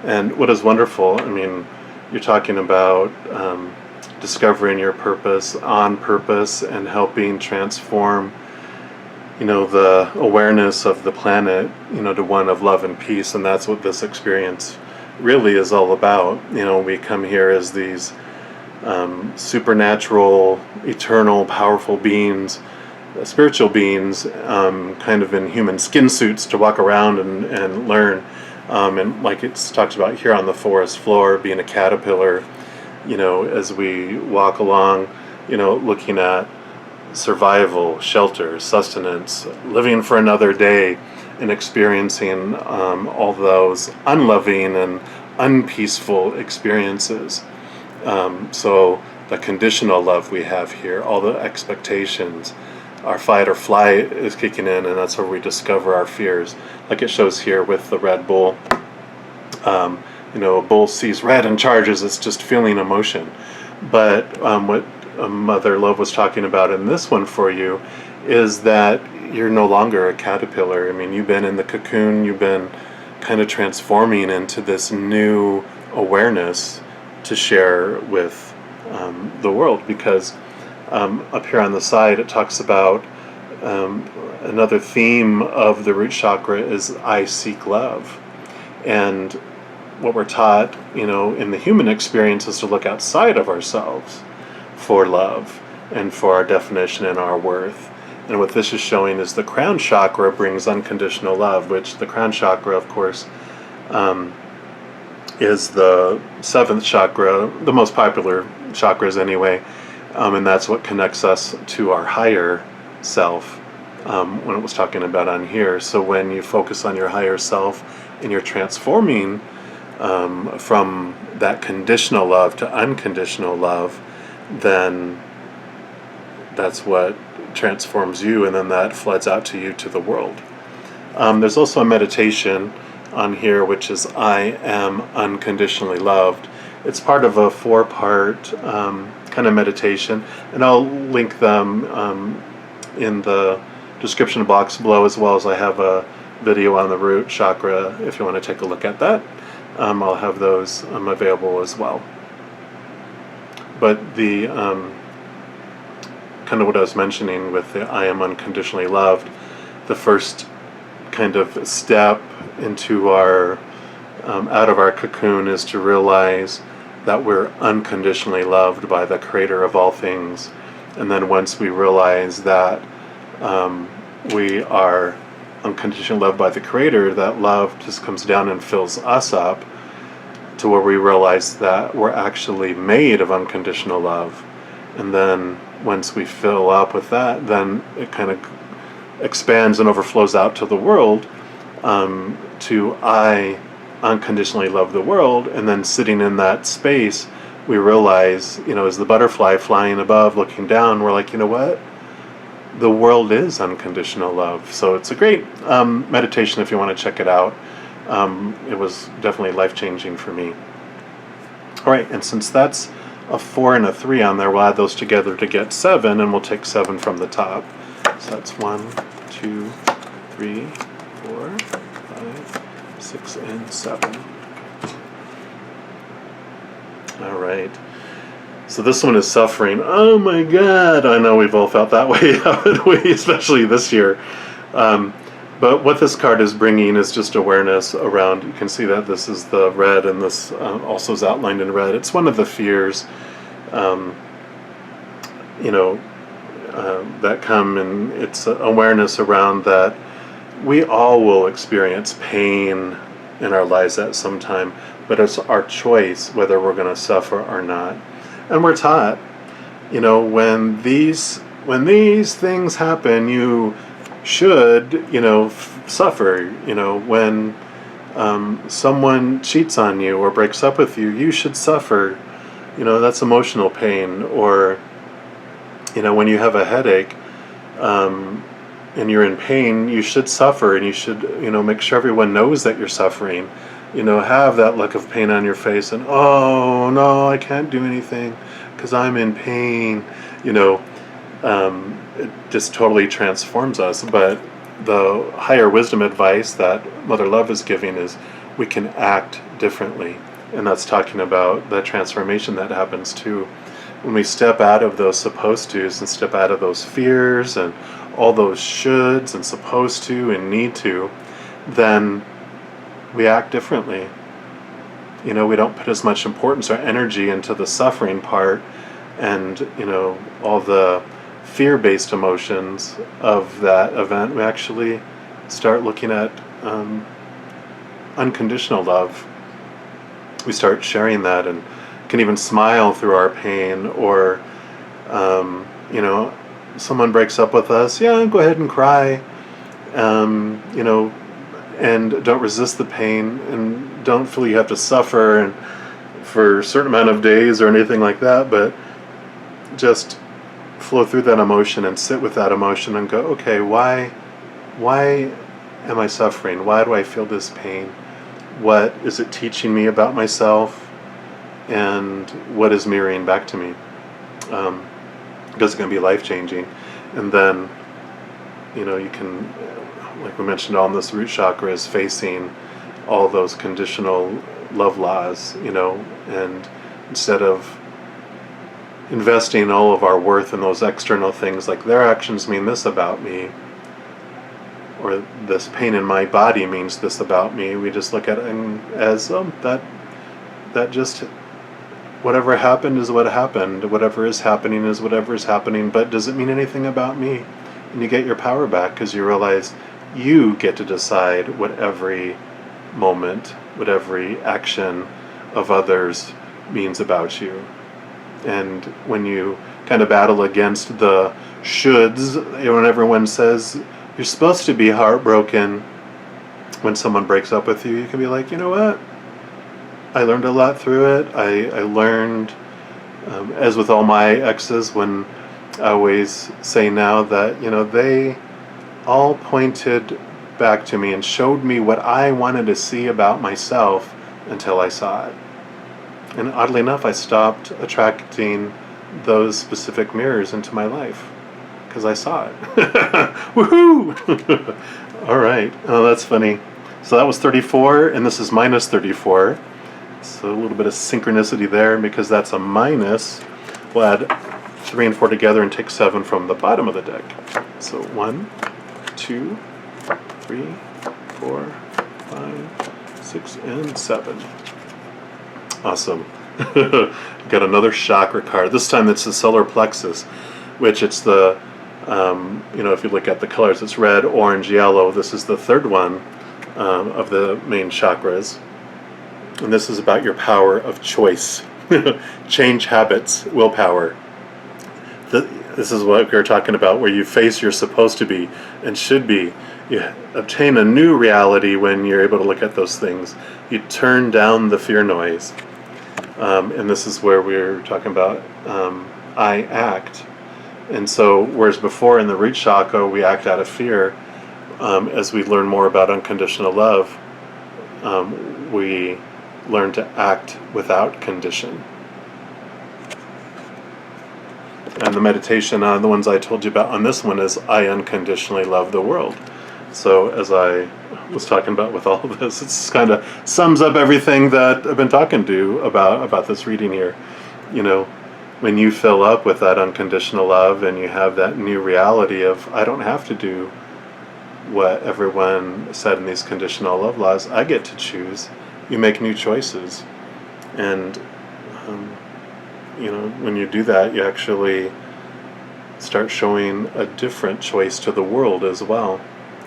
A: And what is wonderful, I mean, you're talking about discovering your purpose on purpose and helping transform, the awareness of the planet, to one of love and peace. And that's what this experience really is all about. We come here as these supernatural, eternal, powerful beings, spiritual beings, kind of in human skin suits to walk around and learn. And like it's talked about here on the forest floor, being a caterpillar, as we walk along, looking at survival, shelter, sustenance, living for another day, and experiencing all those unloving and unpeaceful experiences. So the conditional love we have here, all the expectations, our fight or flight is kicking in, and that's where we discover our fears. Like it shows here with the red bull. A bull sees red and charges. It's just feeling emotion. But what Mother Love was talking about in this one for you is that you're no longer a caterpillar. I mean, you've been in the cocoon. You've been kind of transforming into this new awareness to share with the world, because up here on the side it talks about another theme of the root chakra is I seek love. And what we're taught, in the human experience is to look outside of ourselves for love and for our definition and our worth. And what this is showing is the crown chakra brings unconditional love, which the crown chakra, of course, is the seventh chakra, the most popular chakras anyway, and that's what connects us to our higher self, when it was talking about on here. So when you focus on your higher self and you're transforming from that conditional love to unconditional love, then that's what transforms you, and then that floods out to you, to the world. There's also a meditation on here which is I am unconditionally loved. It's part of a 4-part kind of meditation, and I'll link them in the description box below, as well as I have a video on the root chakra if you want to take a look at that. I'll have those available as well. But the kind of what I was mentioning with the I am unconditionally loved, the first kind of step into our out of our cocoon is to realize that we're unconditionally loved by the Creator of all things. And then once we realize that we are unconditionally loved by the Creator, that love just comes down and fills us up to where we realize that we're actually made of unconditional love. And then once we fill up with that, then it kind of expands and overflows out to the world, to I unconditionally love the world. And then sitting in that space, we realize, as the butterfly flying above looking down, we're like, you know what? The world is unconditional love. So it's a great meditation if you want to check it out. It was definitely life-changing for me. All right, and since that's a 4 and a 3 on there, we'll add those together to get 7, and we'll take 7 from the top. So that's 1, 2, 3, 4, 5, 6, and 7. All right. So this one is suffering. Oh my God! I know we've all felt that way, haven't we? Especially this year. But what this card is bringing is just awareness around. You can see that this is the red, and this also is outlined in red. It's one of the fears, that come, and it's awareness around that we all will experience pain in our lives at some time, but it's our choice whether we're going to suffer or not. And we're taught, when these things happen, you should, suffer. When someone cheats on you or breaks up with you, you should suffer. That's emotional pain. Or, when you have a headache, and you're in pain, you should suffer, and you should, make sure everyone knows that you're suffering. Have that look of pain on your face, and oh no, I can't do anything because I'm in pain. It just totally transforms us. But the higher wisdom advice that Mother Love is giving is we can act differently, and that's talking about the transformation that happens too when we step out of those supposed to's and step out of those fears and all those shoulds and supposed to and need to. Then we act differently. We don't put as much importance or energy into the suffering part and, all the fear-based emotions of that event. We actually start looking at unconditional love. We start sharing that and can even smile through our pain. Or, someone breaks up with us, go ahead and cry, and don't resist the pain, and don't feel you have to suffer and for a certain amount of days or anything like that, but just flow through that emotion and sit with that emotion and go, okay, why am I suffering? Why do I feel this pain? What is it teaching me about myself? And what is mirroring back to me? Because it's going to be life-changing. And then, you can, like we mentioned, on this root chakra is facing all those conditional love laws, and instead of investing all of our worth in those external things, like their actions mean this about me, or this pain in my body means this about me, we just look at it as that just, whatever happened is what happened, whatever is happening is whatever is happening, but does it mean anything about me? And you get your power back because you realize you get to decide what every moment, what every action of others means about you. And when you kind of battle against the shoulds, when everyone says you're supposed to be heartbroken when someone breaks up with you, you can be like, you know what? I learned a lot through it. I learned, as with all my exes, when I always say now that, they all pointed back to me and showed me what I wanted to see about myself until I saw it. And oddly enough, I stopped attracting those specific mirrors into my life because I saw it. Woohoo! All right. Oh, that's funny. So that was 34, and this is minus 34. So a little bit of synchronicity there, because that's a minus. We'll add 3 and 4 together and take 7 from the bottom of the deck. So 1, 2, 3, 4, 5, 6 and 7. Awesome. Got another chakra card. This time it's the solar plexus, which it's the, if you look at the colors, it's red, orange, yellow. This is the third one of the main chakras. And this is about your power of choice. Change habits, willpower. This is what we were talking about, where you face you're supposed to be and should be. You obtain a new reality when you're able to look at those things. You turn down the fear noise. And this is where we're talking about I act. And so, whereas before in the root chakra we act out of fear, as we learn more about unconditional love, we learn to act without condition. And the meditation, the ones I told you about on this one, is I unconditionally love the world. So as I was talking about with all of this, it's kind of sums up everything that I've been talking to about this reading here. When you fill up with that unconditional love and you have that new reality of, I don't have to do what everyone said in these conditional love laws, I get to choose. You make new choices. And when you do that, you actually start showing a different choice to the world as well,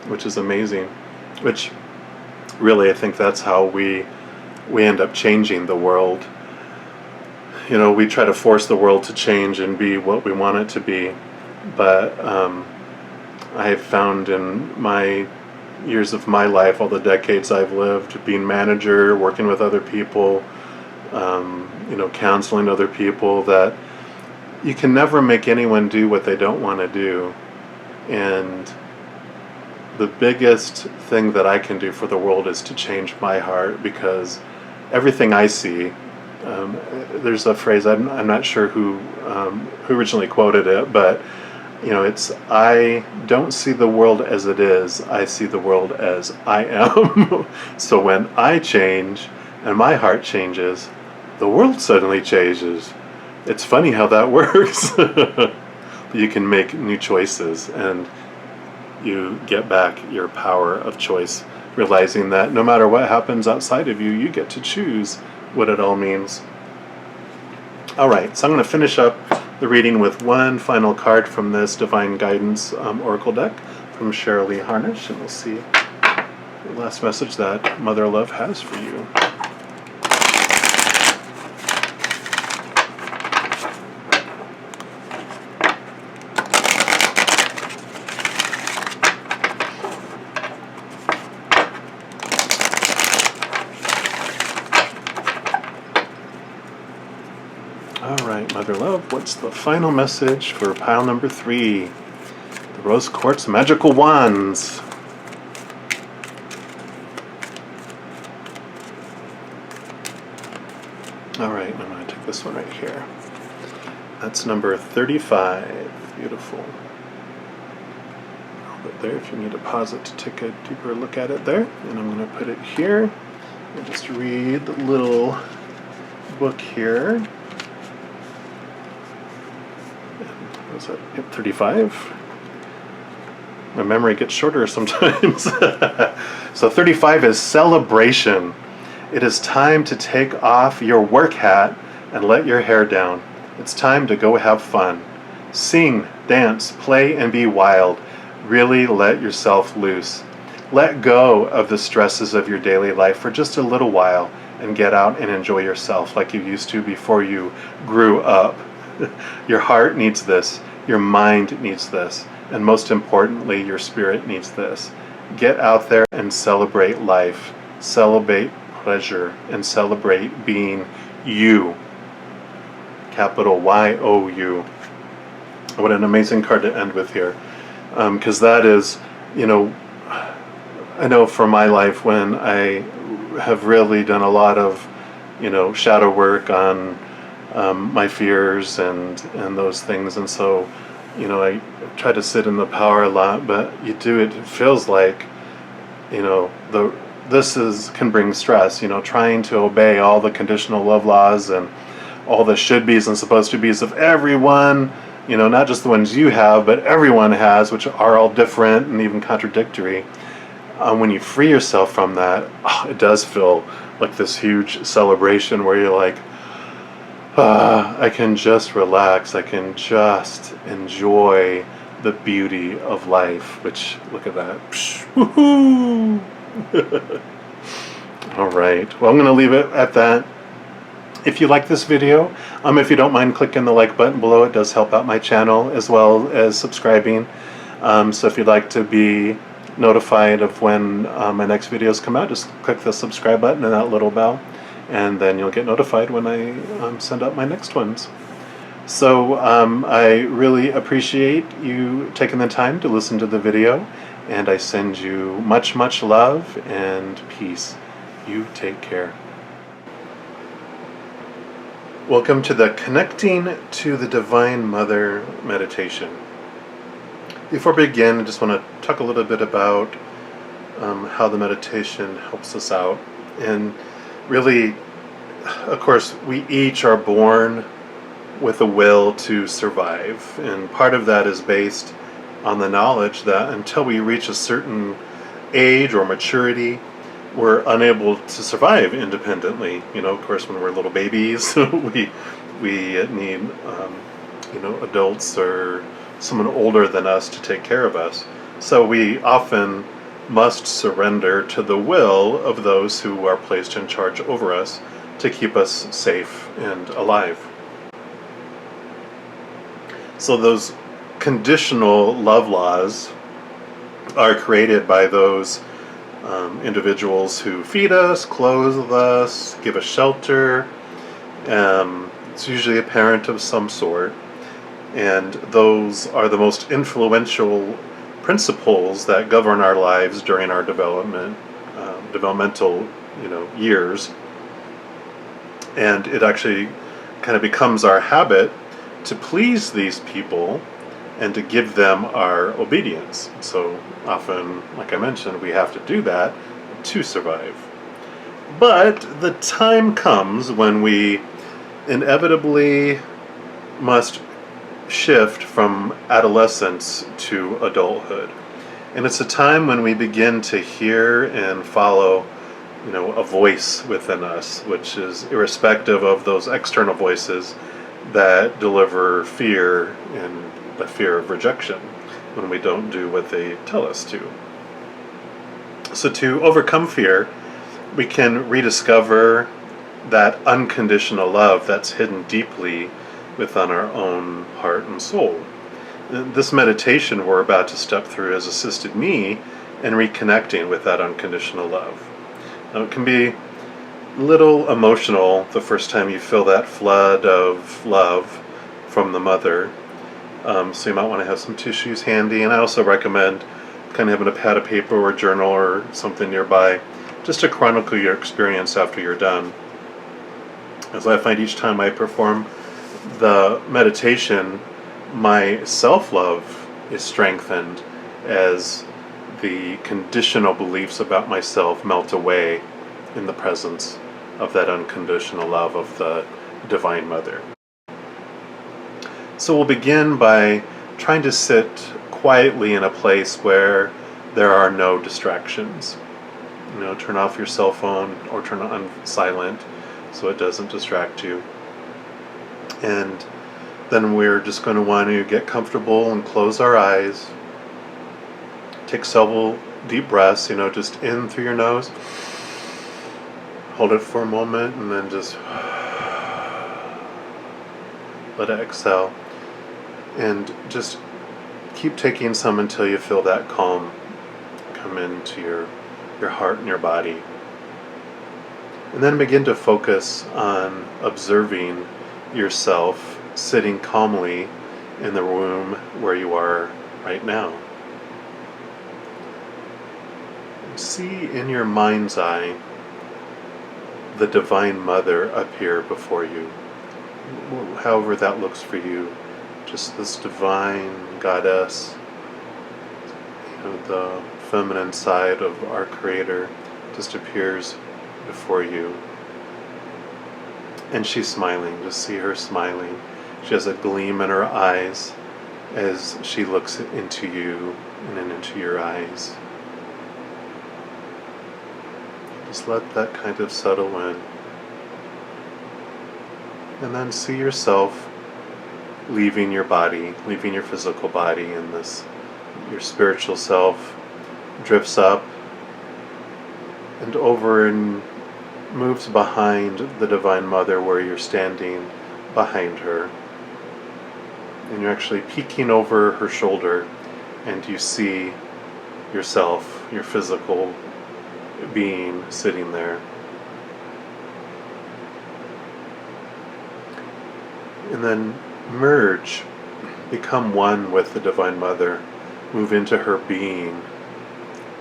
A: which is amazing. Which really, I think that's how we end up changing the world. We try to force the world to change and be what we want it to be, but I've found in my years of my life, all the decades I've lived, being manager, working with other people, counseling other people, that you can never make anyone do what they don't want to do. And the biggest thing that I can do for the world is to change my heart, because everything I see, there's a phrase, I'm not sure who originally quoted it, but it's, I don't see the world as it is, I see the world as I am. So when I change and my heart changes, the world suddenly changes. It's funny how that works. You can make new choices and you get back your power of choice, realizing that no matter what happens outside of you, you get to choose what it all means. Alright, so I'm going to finish up the reading with one final card from this Divine Guidance Oracle deck from Cheryl Harnish, and we'll see the last message that Mother Love has for you. Alright, Mother Love, what's the final message for pile number 3? The Rose Quartz Magical Wands. Alright, I'm going to take this one right here. That's number 35. Beautiful. I'll put it there if you need to pause it to take a deeper look at it there. And I'm going to put it here. And just read the little book here. Was that 35? My memory gets shorter sometimes. So 35 is celebration. It is time to take off your work hat and let your hair down. It's time to go have fun. Sing, dance, play, and be wild. Really let yourself loose. Let go of the stresses of your daily life for just a little while and get out and enjoy yourself like you used to before you grew up. Your heart needs this, your mind needs this, and most importantly, your spirit needs this. Get out there and celebrate life, celebrate pleasure, and celebrate being you. Capital Y-O-U. What an amazing card to end with here. Because that is, I know for my life when I have really done a lot of, shadow work on my fears and those things, and so I try to sit in the power a lot, but it feels like this can bring stress, trying to obey all the conditional love laws and all the should be's and supposed to be's of everyone, not just the ones you have, but everyone has, which are all different and even contradictory. when you free yourself from that, it does feel like this huge celebration where you're like, I can just relax. I can just enjoy the beauty of life. Which, look at that. Woohoo! All right. Well, I'm going to leave it at that. If you like this video, if you don't mind clicking the like button below, it does help out my channel, as well as subscribing. So if you'd like to be notified of when my next videos come out, just click the subscribe button and that little bell, and then you'll get notified when I send out my next ones. So I really appreciate you taking the time to listen to the video, and I send you much, much love and peace. You take care. Welcome to the Connecting to the Divine Mother meditation. Before we begin, I just want to talk a little bit about how the meditation helps us out. And really, of course, we each are born with a will to survive. And part of that is based on the knowledge that until we reach a certain age or maturity, we're unable to survive independently. Of course, when we're little babies, we need, adults or someone older than us to take care of us. So we often must surrender to the will of those who are placed in charge over us to keep us safe and alive. So those conditional love laws are created by those individuals who feed us, clothe us, give us shelter. It's usually a parent of some sort, and those are the most influential principles that govern our lives during our developmental years. And it actually kind of becomes our habit to please these people and to give them our obedience. So often, like I mentioned, we have to do that to survive. But the time comes when we inevitably must shift from adolescence to adulthood. And it's a time when we begin to hear and follow, a voice within us, which is irrespective of those external voices that deliver fear and the fear of rejection when we don't do what they tell us to. So to overcome fear, we can rediscover that unconditional love that's hidden deeply within our own heart and soul. This meditation we're about to step through has assisted me in reconnecting with that unconditional love. Now, it can be a little emotional the first time you feel that flood of love from the mother. So you might want to have some tissues handy, and I also recommend kind of having a pad of paper or a journal or something nearby just to chronicle your experience after you're done. As I find each time I perform the meditation, my self-love is strengthened as the conditional beliefs about myself melt away in the presence of that unconditional love of the Divine Mother. So we'll begin by trying to sit quietly in a place where there are no distractions. Turn off your cell phone or turn it on silent so it doesn't distract you. And then we're just going to want to get comfortable and close our eyes. Take several deep breaths, just in through your nose. Hold it for a moment and then just let it exhale. And just keep taking some until you feel that calm come into your heart and your body. And then begin to focus on observing yourself sitting calmly in the room where you are right now. See in your mind's eye the Divine Mother appear before you. However that looks for you, just this divine goddess, the feminine side of our Creator just appears before you. And she's smiling. Just see her smiling. She has a gleam in her eyes as she looks into you and then into your eyes. Just let that kind of settle in. And then see yourself leaving your body, leaving your physical body, and your spiritual self drifts up and over and moves behind the Divine Mother where you're standing behind her. And you're actually peeking over her shoulder, and you see yourself, your physical being, sitting there. And then merge, become one with the Divine Mother, move into her being,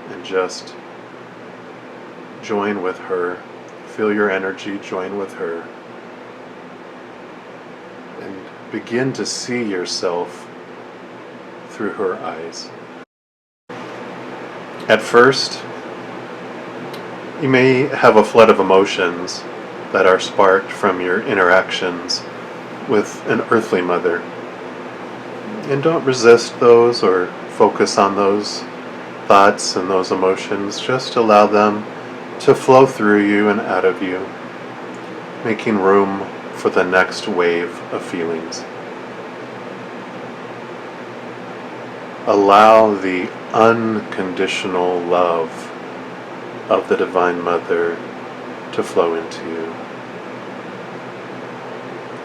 A: and just join with her. Feel your energy, join with her, and begin to see yourself through her eyes. At first, you may have a flood of emotions that are sparked from your interactions with an earthly mother. And don't resist those or focus on those thoughts and those emotions. Just allow them to flow through you and out of you, making room for the next wave of feelings. Allow the unconditional love of the Divine Mother to flow into you.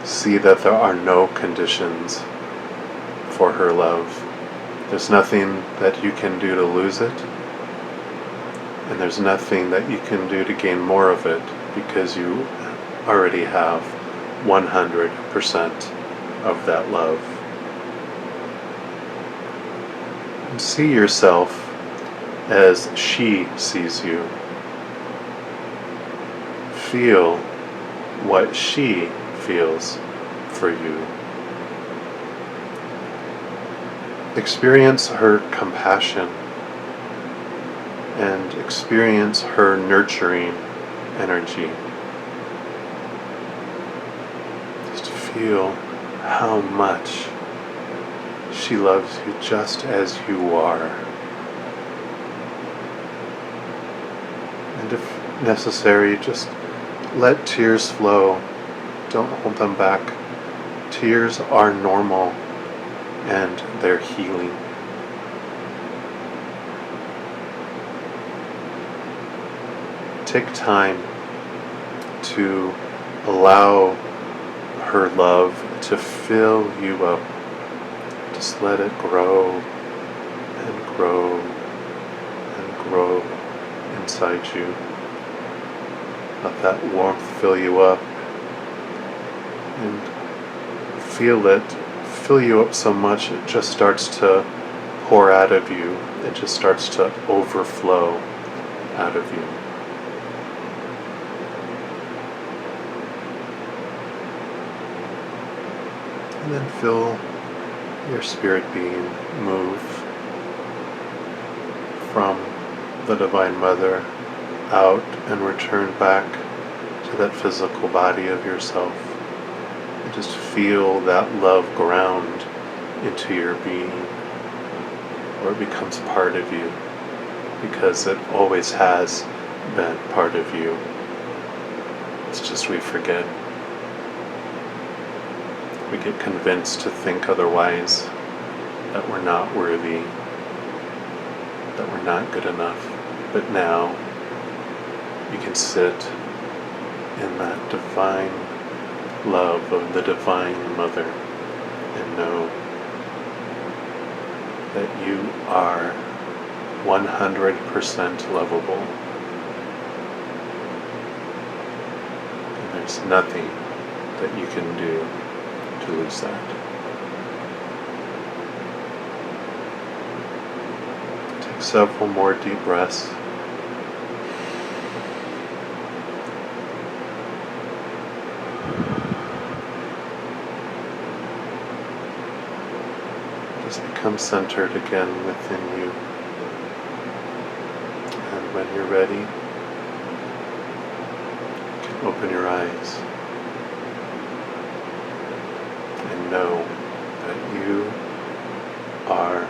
A: See that there are no conditions for her love. There's nothing that you can do to lose it, and there's nothing that you can do to gain more of it, because you already have 100% of that love. And see yourself as she sees you. Feel what she feels for you. Experience her compassion and experience her nurturing energy. Just feel how much she loves you just as you are. And if necessary, just let tears flow. Don't hold them back. Tears are normal, and they're healing. Take time to allow her love to fill you up. Just let it grow and grow and grow inside you. Let that warmth fill you up, and feel it fill you up so much it just starts to pour out of you. It just starts to overflow out of you. And then feel your spirit being move from the Divine Mother out and return back to that physical body of yourself. And just feel that love ground into your being, or it becomes part of you, because it always has been part of you. It's just we forget. We get convinced to think otherwise, that we're not worthy, that we're not good enough. But now you can sit in that divine love of the Divine Mother and know that you are 100% lovable. And there's nothing that you can do to lose that. Take several more deep breaths. Just become centered again within you. And when you're ready, you can open your eyes and know that you are